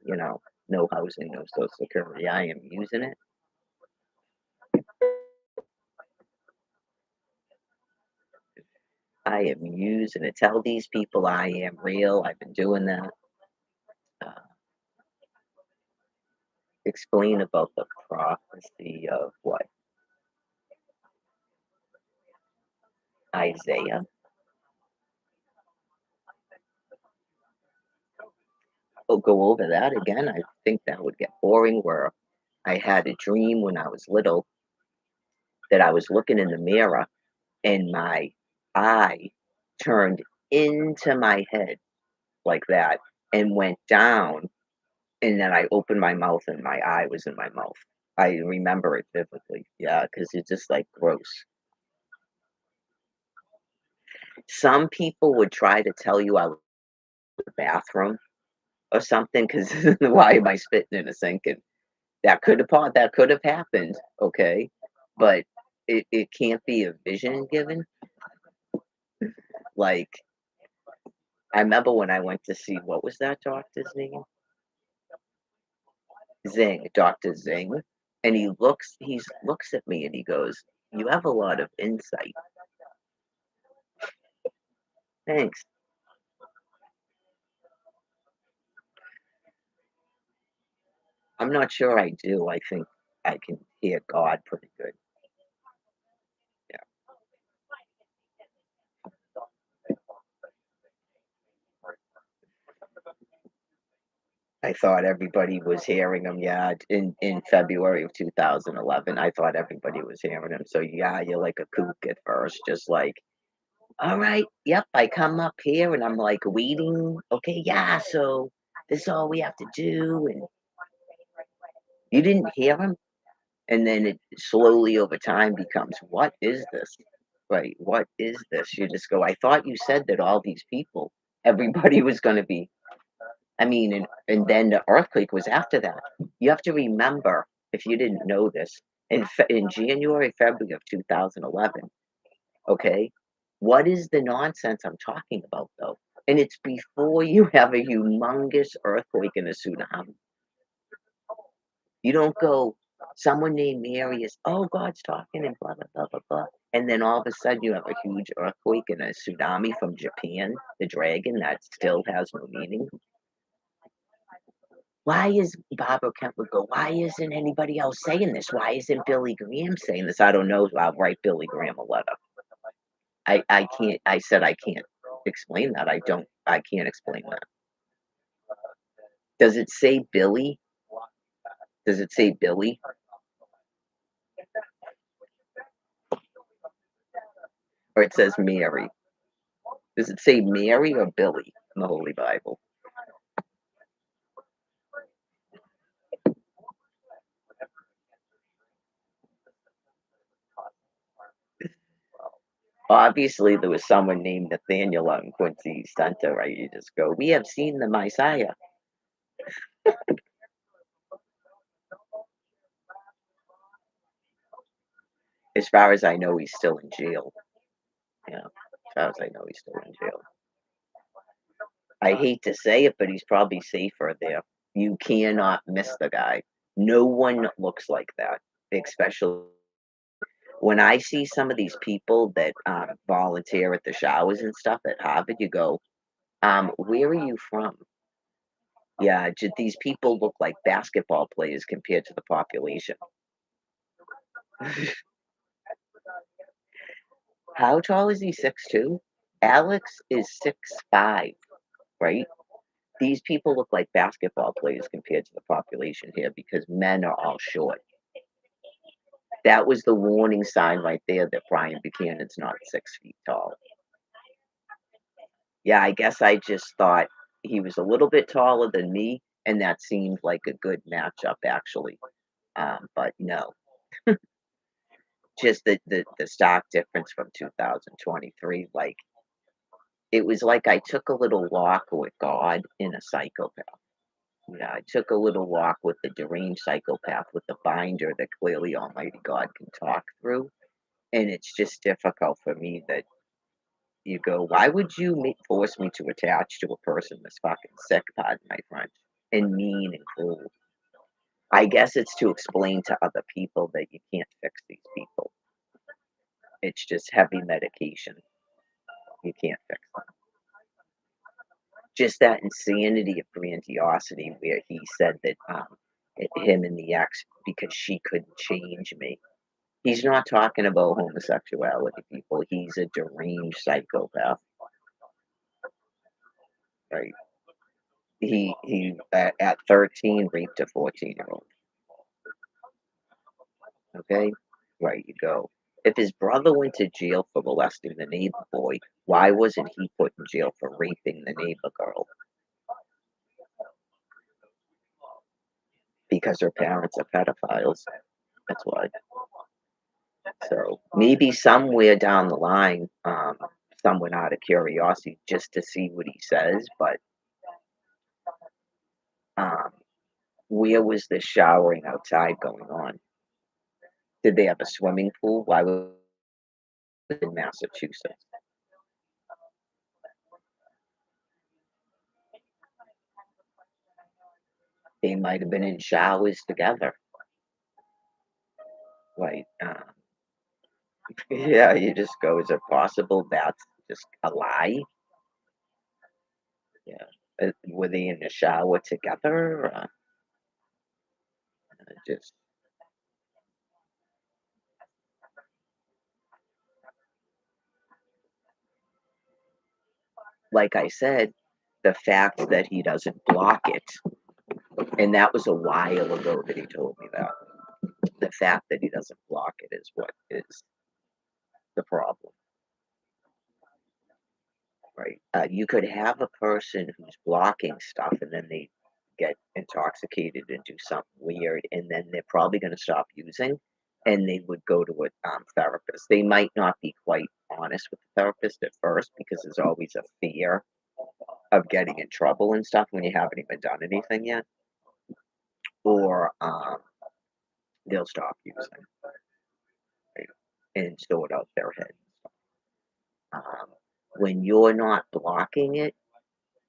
no housing, no social security. I am using it. I am using it. Tell these people I am real. I've been doing that. Uh, explain about the prophecy of what? Isaiah. We'll go over that again. I think that would get boring. Where I had a dream when I was little that I was looking in the mirror and my eye turned into my head like that and went down, and then I opened my mouth and my eye was in my mouth. I remember it vividly. Yeah, because it's just like gross. Some people would try to tell you I was in the bathroom or something because why am I spitting in a sink? And that could have happened, okay? But it can't be a vision given. Like I remember when I went to see what was that doctor's name? Zing, Dr. Zing. And he looks at me and he goes, you have a lot of insight. Thanks. I'm not sure I do. I think I can hear God pretty good. Yeah. I thought everybody was hearing him. Yeah, in February of 2011, I thought everybody was hearing him. So yeah, you're like a kook at first, just like, all right, yep. I come up here and I'm like waiting. Okay, yeah. So this is all we have to do, and you didn't hear him, and then it slowly over time becomes, what is this? Right? What is this? You just go. I thought you said that all these people, everybody was going to be. I mean, and then the earthquake was after that. You have to remember, if you didn't know this, in January, February of 2011, okay, what is the nonsense I'm talking about, though? And it's before you have a humongous earthquake and a tsunami. You don't go, someone named Mary is, oh, God's talking and blah, blah, blah, blah, blah. And then all of a sudden you have a huge earthquake and a tsunami from Japan, the dragon, that still has no meaning. Why is Barbara Kemp would go, why isn't anybody else saying this? Why isn't Billy Graham saying this? I don't know. I'll write Billy Graham a letter. I can't, I said I can't explain that. I can't explain that. Does it say Billy? Does it say Billy? Or it says Mary. Does it say Mary or Billy in the Holy Bible? Obviously, there was someone named Nathaniel out in Quincy Center, right? You just go, "We have seen the Messiah." As far as I know, he's still in jail. Yeah, as far as I know, he's still in jail. I hate to say it, but he's probably safer there. You cannot miss the guy. No one looks like that, especially when I see some of these people that volunteer at the showers and stuff at Harvard. You go, where are you from? Yeah, these people look like basketball players compared to the population. How tall is he? 6'2"? Alex is 6'5", right? These people look like basketball players compared to the population here because men are all short. That was the warning sign right there that Brian Buchanan's not 6 feet tall. Yeah, I guess I just thought he was a little bit taller than me, and that seemed like a good matchup actually. But no, just the stock difference from 2023. Like it was like I took a little walk with God in a psychopath. Yeah, I took a little walk with the deranged psychopath with the binder that clearly Almighty God can talk through. And it's just difficult for me that you go, why would you force me to attach to a person that's fucking sick, pardon my French, and mean and cruel? I guess it's to explain to other people that you can't fix these people. It's just heavy medication. You can't fix them. Just that insanity of grandiosity where he said that him and the ex, because she couldn't change me. He's not talking about homosexuality, people. He's a deranged psychopath, right? He at 13 raped a 14-year-old. Okay, right you go. If his brother went to jail for molesting the neighbor boy, why wasn't he put in jail for raping the neighbor girl? Because her parents are pedophiles. That's why. So maybe somewhere down the line, someone out of curiosity just to see what he says, but um, where was the showering outside going on? Did they have a swimming pool? Why was it in Massachusetts? They might have been in showers together, right? Yeah, you just go, is it possible that's just a lie? Yeah. Were they in the shower together? Just like I said, the fact that he doesn't block it, and that was a while ago that he told me that. The fact that he doesn't block it is what is the problem, right? You could have a person who's blocking stuff and then they get intoxicated and do something weird, and then they're probably going to stop using and they would go to a therapist. They might not be quite honest with the therapist at first because there's always a fear of getting in trouble and stuff when you haven't even done anything yet, or they'll stop using, right, and store it out their head. Um, when you're not blocking it,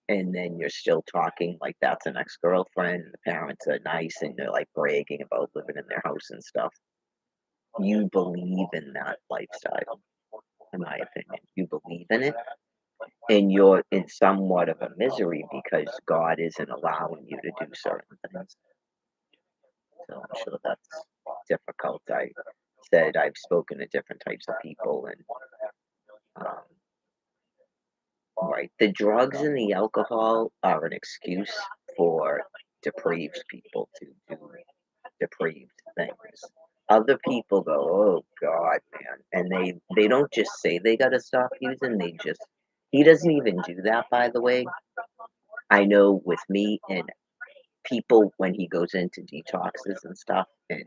and then you're still talking like that's an ex-girlfriend, the parents are nice and they're like bragging about living in their house and stuff. You believe in that lifestyle, in my opinion. You believe in it, and you're in somewhat of a misery because God isn't allowing you to do certain things. So I'm sure that's difficult. I said I've spoken to different types of people, and um, right, the drugs and the alcohol are an excuse for depraved people to do depraved things. Other people go, "Oh god, man," and they don't just say they gotta stop using, they just he doesn't even do that, by the way. I know with me and people when he goes into detoxes and stuff, and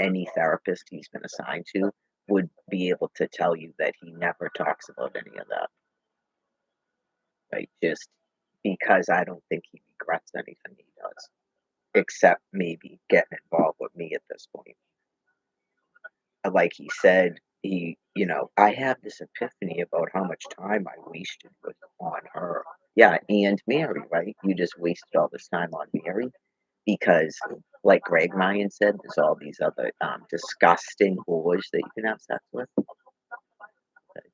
any therapist he's been assigned to would be able to tell you that he never talks about any of that, right? Just because I don't think he regrets anything he does, except maybe getting involved with me at this point. Like he said, I have this epiphany about how much time I wasted with on her. Yeah, and Mary, right? You just wasted all this time on Mary because, like Greg Ryan said, there's all these other disgusting whores that you can have sex with,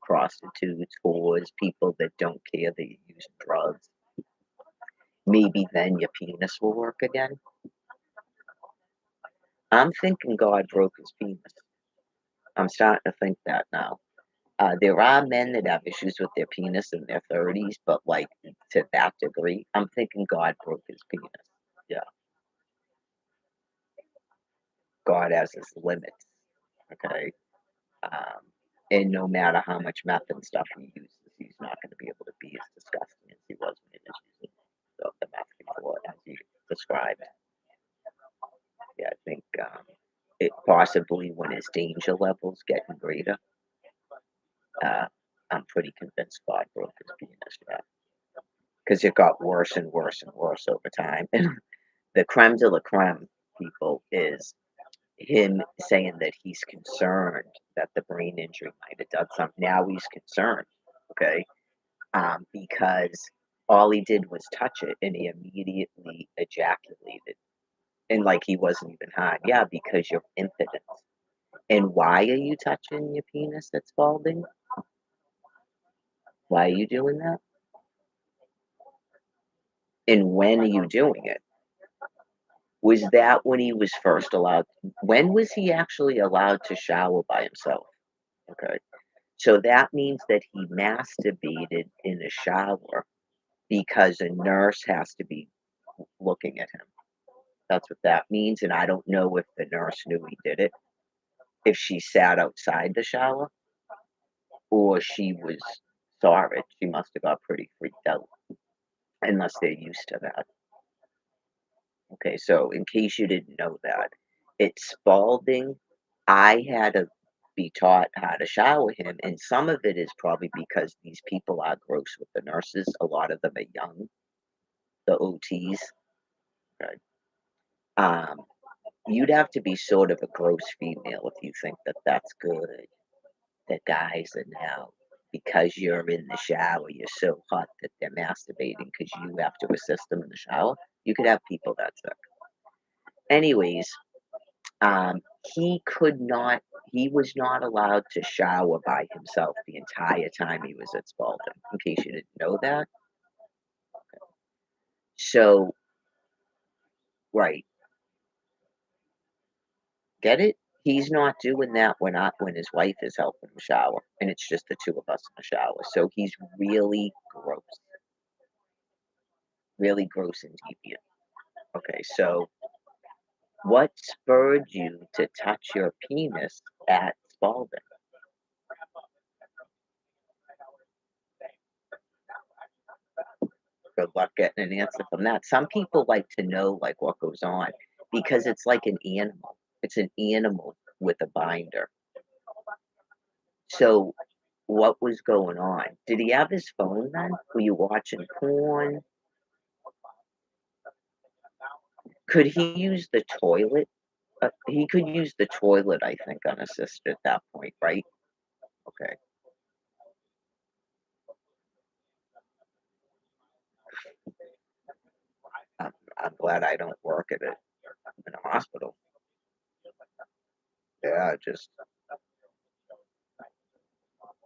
prostitutes, whores, people that don't care that you're using drugs. Maybe then your penis will work again. I'm thinking God broke his penis. I'm starting to think that now. There are men that have issues with their penis in their 30s, but like to that degree, I'm thinking God broke his penis. Yeah, God has his limits. Okay, um, and no matter how much meth and stuff he uses, he's not going to be able to be as disgusting as he was when he was using the meth before, as you described. Yeah, I think it possibly when his danger levels getting greater. Uh, I'm pretty convinced God broke his penis. Yeah, because it got worse and worse and worse over time. The creme de la creme, people, is him saying that he's concerned that the brain injury might have done something. Now he's concerned, okay? Because all he did was touch it and he immediately ejaculated. And like he wasn't even high. Yeah, because you're impotent. And why are you touching your penis that's balding? Why are you doing that? And when are you doing it? Was that when he was first allowed? When was he actually allowed to shower by himself? Okay. So that means that he masturbated in a shower because a nurse has to be looking at him. That's what that means. And I don't know if the nurse knew he did it, if she sat outside the shower or she was saw it. She must have got pretty freaked out, unless they're used to that. Okay, so in case you didn't know that, it's Spalding. I had to be taught how to shower him, and some of it is probably because these people are gross with the nurses. A lot of them are young, the OTs. Right? Um, you'd have to be sort of a gross female if you think that that's good. That guys are now, because you're in the shower, you're so hot that they're masturbating because you have to assist them in the shower. You could have people that sick. Anyways, Um, he could not he was not allowed to shower by himself the entire time he was at Spalding, in case you didn't know that. So right, get it? He's not doing that when his wife is helping him shower, and it's just the 2 of us in the shower, so he's really gross and deviant. Okay, so what spurred you to touch your penis at Spalding? Good luck getting an answer from that. Some people like to know, like, what goes on because it's like an animal. It's an animal with a binder. So, what was going on? Did he have his phone then? Were you watching porn? Could he use the toilet? He could use the toilet, I think, unassisted at that point, right? Okay. I'm glad I don't work at it in a hospital. Yeah, just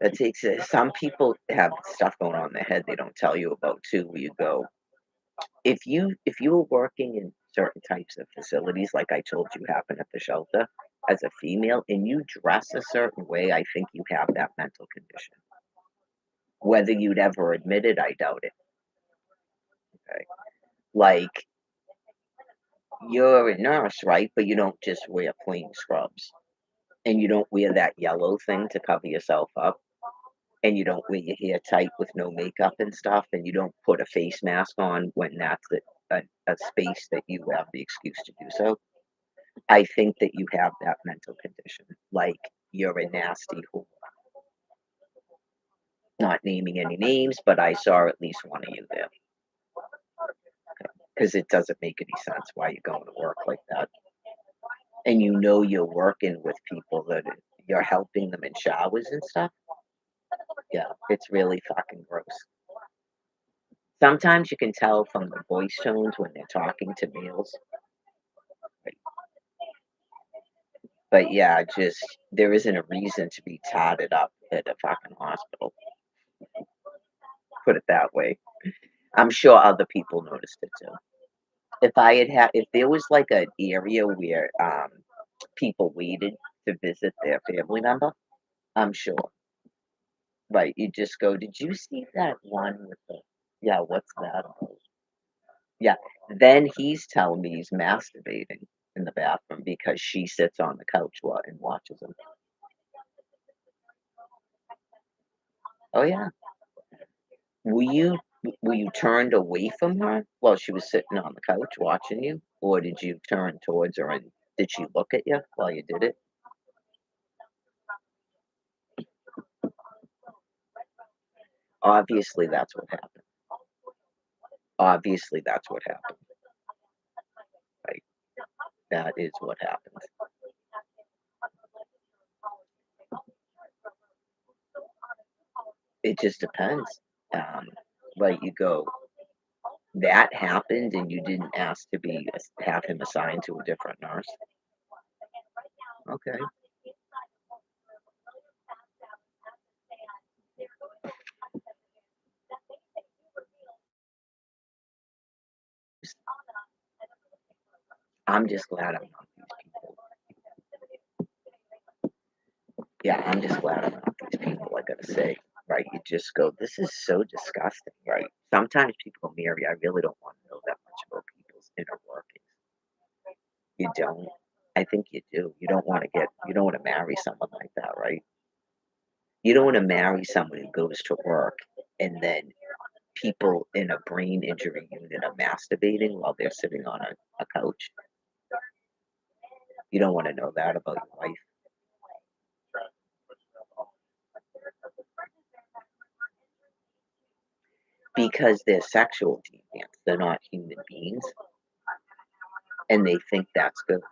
that takes it. Some people have stuff going on in their head they don't tell you about too. Where you go, if you were working in certain types of facilities, like I told you happened at the shelter, as a female, and you dress a certain way, I think you have that mental condition. Whether you'd ever admit it, I doubt it. Okay, like you're a nurse, right? But you don't just wear plain scrubs, and you don't wear that yellow thing to cover yourself up, and you don't wear your hair tight with no makeup and stuff, and you don't put a face mask on when that's a space that you have the excuse to do so. I think that you have that mental condition, like you're a nasty whore. Not naming any names, but I saw at least one of you there because it doesn't make any sense why you're going to work like that. And you know you're working with people that you're helping them in showers and stuff. Yeah, it's really fucking gross. Sometimes you can tell from the voice tones when they're talking to males. But yeah, just there isn't a reason to be tatted up at a fucking hospital. Put it that way. I'm sure other people noticed it too. If there was like an area where people waited to visit their family member, I'm sure. Right, you just go, "Did you see that one with the" "Yeah, what's that about?" Yeah, then he's telling me he's masturbating in the bathroom because she sits on the couch and watches him. Oh, yeah. Were you were you turned away from her while she was sitting on the couch watching you? Or did you turn towards her and did she look at you while you did it? Obviously, that's what happened. Obviously, that's what happened, right? That is what happened. It just depends. Um, like you go, that happened and you didn't ask to have him assigned to a different nurse. Okay. I'm just glad I'm not these people. Yeah, I'm just glad I'm not these people, I gotta say. Right? You just go, this is so disgusting, right? Sometimes people marry, I really don't want to know that much about people's inner workings. You don't. I think you do. You don't want to marry someone like that, right? You don't want to marry someone who goes to work and then people in a brain injury unit are masturbating while they're sitting on a couch. You don't want to know that about your wife because they're sexual deviants. They're not human beings, and they think that's good,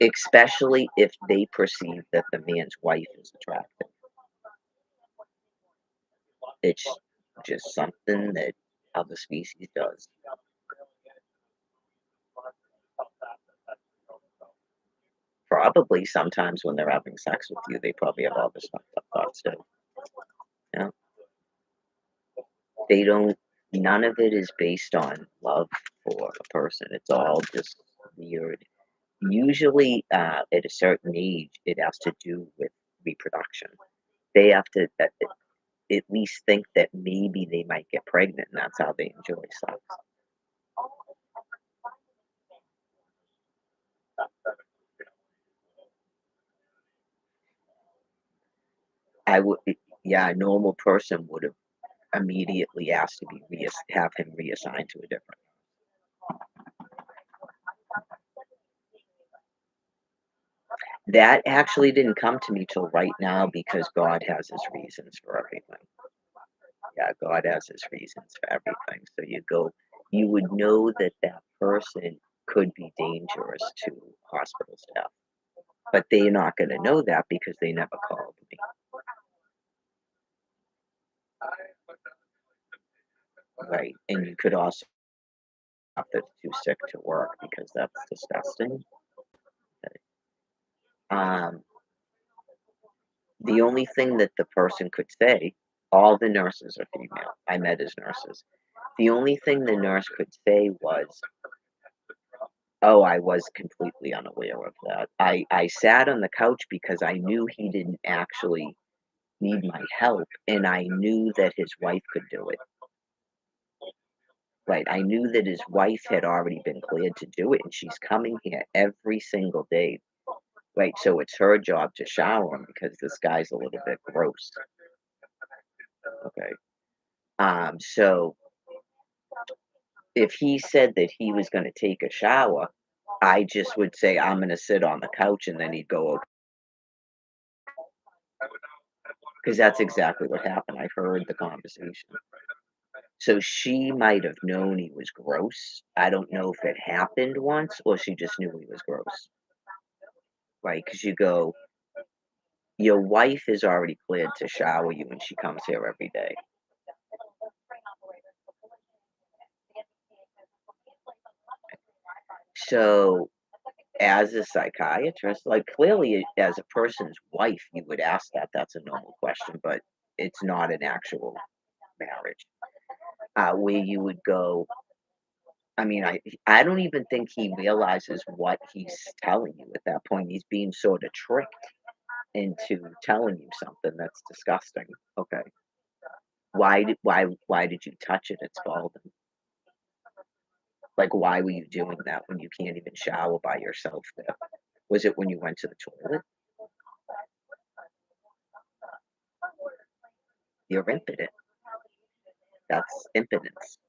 especially if they perceive that the man's wife is attractive. It's just something that other species does. Probably sometimes when they're having sex with you, they probably have all this fucked up thoughts too. You know, they don't. None of it is based on love for a person. It's all just weird. Usually, at a certain age, it has to do with reproduction. They have to at least think that maybe they might get pregnant, and that's how they enjoy sex. I would, yeah, a normal person would have immediately asked to have him reassigned to a different. That actually didn't come to me till right now because God has his reasons for everything. Yeah, God has his reasons for everything. So you would know that that person could be dangerous to hospital staff, but they're not going to know that because they never called me. Right. And you could also have that's too sick to work because that's disgusting. Um, the only thing that the person could say, all the nurses are female. I met as nurses. The only thing the nurse could say was, "Oh, I was completely unaware of that. I sat on the couch because I knew he didn't actually need my help, and I knew that his wife could do it." Right, I knew that his wife had already been cleared to do it, and she's coming here every single day, right? So it's her job to shower him because this guy's a little bit gross, okay? So if he said that he was gonna take a shower, I just would say, "I'm gonna sit on the couch," and then he'd go, because that's exactly what happened. I heard the conversation. So she might have known he was gross. I don't know if it happened once or she just knew he was gross, right? Because you go, your wife is already cleared to shower you and she comes here every day. So, as a psychiatrist, like clearly as a person's wife, you would ask that. That's a normal question, but it's not an actual marriage. Where you would go, I mean, I don't even think he realizes what he's telling you at that point. He's being sort of tricked into telling you something that's disgusting. Okay. Why did you touch it? It's balding. Like, why were you doing that when you can't even shower by yourself there? Was it when you went to the toilet? You're impotent. That's impotence.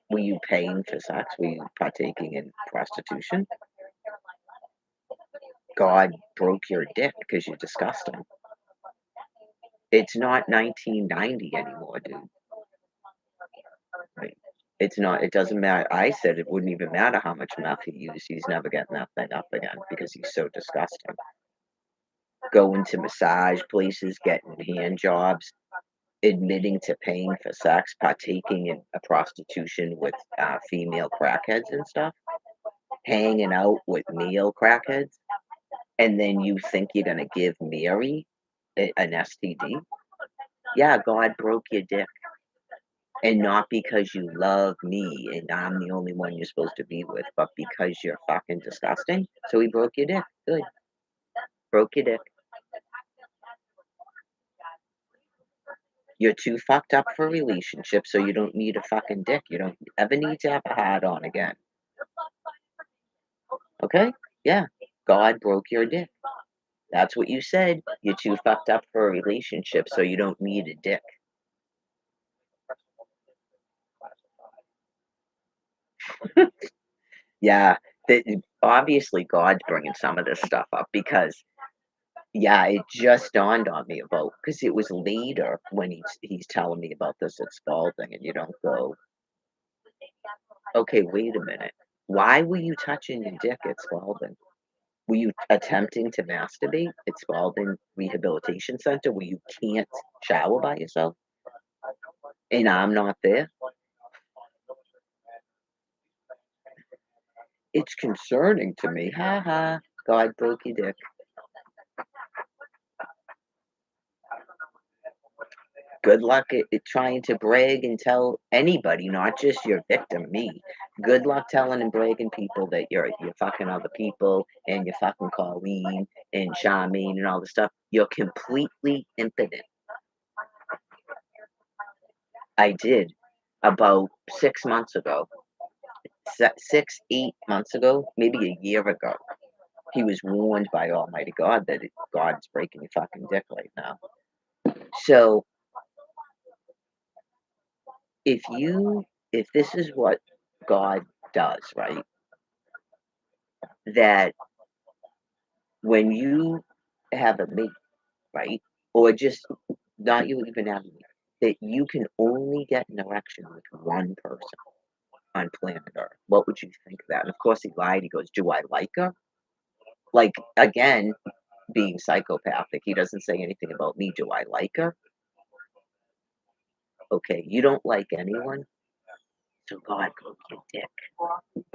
Were you paying for sex? Were you partaking in prostitution? God broke your dick because you're disgusting. It's not 1990 anymore, dude. Right? It's not. It doesn't matter. I said it wouldn't even matter how much meth he used. He's never getting that thing up again because he's so disgusting. Going to massage places, getting hand jobs, admitting to paying for sex, partaking in a prostitution with female crackheads and stuff, hanging out with male crackheads, and then you think you're gonna give Mary an STD? Yeah, God broke your dick. And not because you love me and I'm the only one you're supposed to be with, but because you're fucking disgusting. So he broke your dick. Good. Broke your dick. You're too fucked up for a relationship, so you don't need a fucking dick. You don't ever need to have a hard on again. Okay? Yeah. God broke your dick. That's what you said. You're too fucked up for a relationship, so you don't need a dick. Yeah. Obviously, God's bringing some of this stuff up because yeah, it just dawned on me about because it was later when he's telling me about this at Spalding, and you don't go, okay, wait a minute. Why were you touching your dick at Spalding? Were you attempting to masturbate at Spalding Rehabilitation Center where you can't shower by yourself? And I'm not there? It's concerning to me. Ha ha. God broke your dick. Good luck at trying to brag and tell anybody, not just your victim, me. Good luck telling and bragging people that you're fucking other people and you're fucking Colleen and Charmaine and all this stuff. You're completely impotent. I did about 6 months ago, 8 months ago, maybe a year ago. He was warned by Almighty God that God's breaking your fucking dick right now. So if this is what God does, right? That when you have a mate, right? Or just not you even have a mate, that you can only get an erection with one person on planet Earth. What would you think of that? And of course he lied. He goes, do I like her? Like again, being psychopathic, he doesn't say anything about me. Do I like her? Okay, you don't like anyone, so God broke your dick.